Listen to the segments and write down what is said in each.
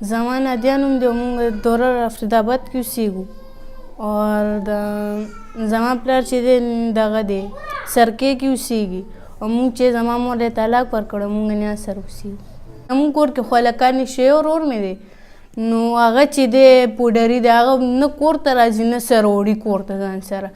زما نادیه نوم دی. موږ دوره رفیدآباد کې اوسېږو او زما پلار چې دی دغه دی سرکې کې اوسېږي او موږ چې زما مور یې طلاق ورکړی موږ نیاز سره اوسېږو. زموږ کور کې خو هلکان نشته، یو ورور مې دی نو هغه چې دی پوډري دی، هغه نه کور ته راځي نه سره وړي کور ته ځان سره.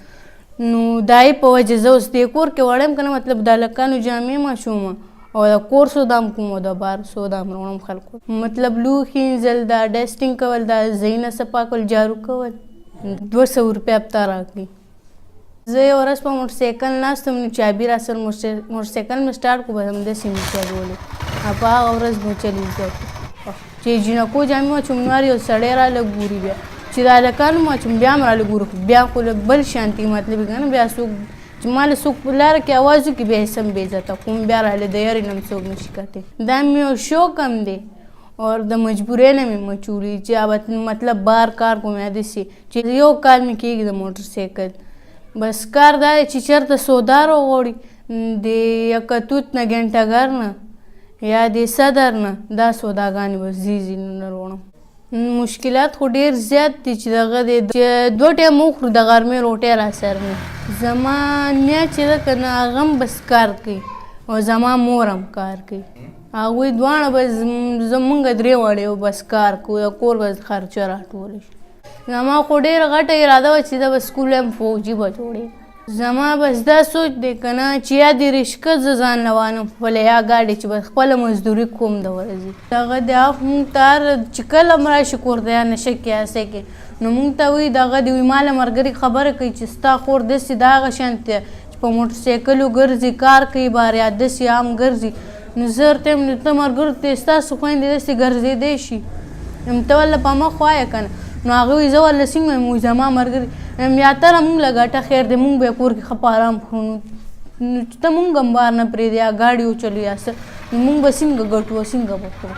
نو د هغې په وجه زه اوس دې کور کې وړی یم که نه، مطلب د هلکانو جامې ماشومه او د کور سودا هم کوم او د بار سودا هم راوړم خلکو، مطلب لوښي اینځل، دا ډسټینګ کول، دا ځایونه صفا کول، جارو کول. 200 روپۍ هفته راکړي. زه یو ورځ په موټرسایکل ناست وم نو چابي راسره موټرسایکل مې سټارټ کړو، بس همداسې مې چلولې. په هغه ورځ مو چلي زده کړو. چې جینکو جامې واچوم نو هر یو سړی راله ګوري، بیا چې د هلکانو مې واچوم بیا هم راله ګوري، بیا خو بل شانتي مطلب که نه، بیا څوک چې ما له څوک په لاره کې اواز وکړي بیا یې سم بې عزته کوم، بیا راله د یارې نه هم څوک نشي کتلی. دا مې یو شوق هم دی او د مجبورۍ نه مې مچوړي چې مطلب بار کار کوم یا داسې چې یو کال مې کېږي د موټرسایکل. بس کار دا دی چې چېرته سودا راغواړي د یکتوت نه ګنټهګر نه یا د صدر نه، دا سوداګانې بس ځي نه راوړم. مشکلات خو ډېر زیات دي چې دغه دی چې 2 ټایمه وخورو د غرمې روټۍ راسره نه. زما نیا چې ده که نه هغه هم بس کار کوي او زما مور هم کار کوي. هغوی دواړه بس زمونږ 3 واړه یو بس کار کوو، د کور بس خرچه راټوله شي. زما خو ډېره غټه اراده وه چې زه به سکول یم فوجي به جوړېږم. زما بس دا سوچ دی که نه چې یا د رشقه زه ځان له وانم خپله یا ګاډي چې بس خپله مزدوري کوم د ورځې دغه دی. هغه مونږ ته هر چې کله هم راشي کور ته یا نشه کې یا څه کې نو مونږ ته وایي دغه دی وایي ما له ملګري خبره کوي چې ستا خور داسې د هغه شانتې ده چې په موټرسایکلو ګرځي، کار کوي بار یا داسې عام ګرځي. نو زه ورته وایم نو ته ملګرو ته ستاسو خویندې داسې ګرځېدی شي ته ورله په مخ وایه که نه. نو هغه وایي زه ورله څنګه وایم؟ وایي زما ملګري یا تره مونږ له ګټه خیر دی مونږ به یې کور کې ښه په ارام کړو، نو ته مونږ هم بار نه پرېږدې یا ګاډي وچلو یا څه، نو مونږ به څنګه ګټو څنګه به کړو؟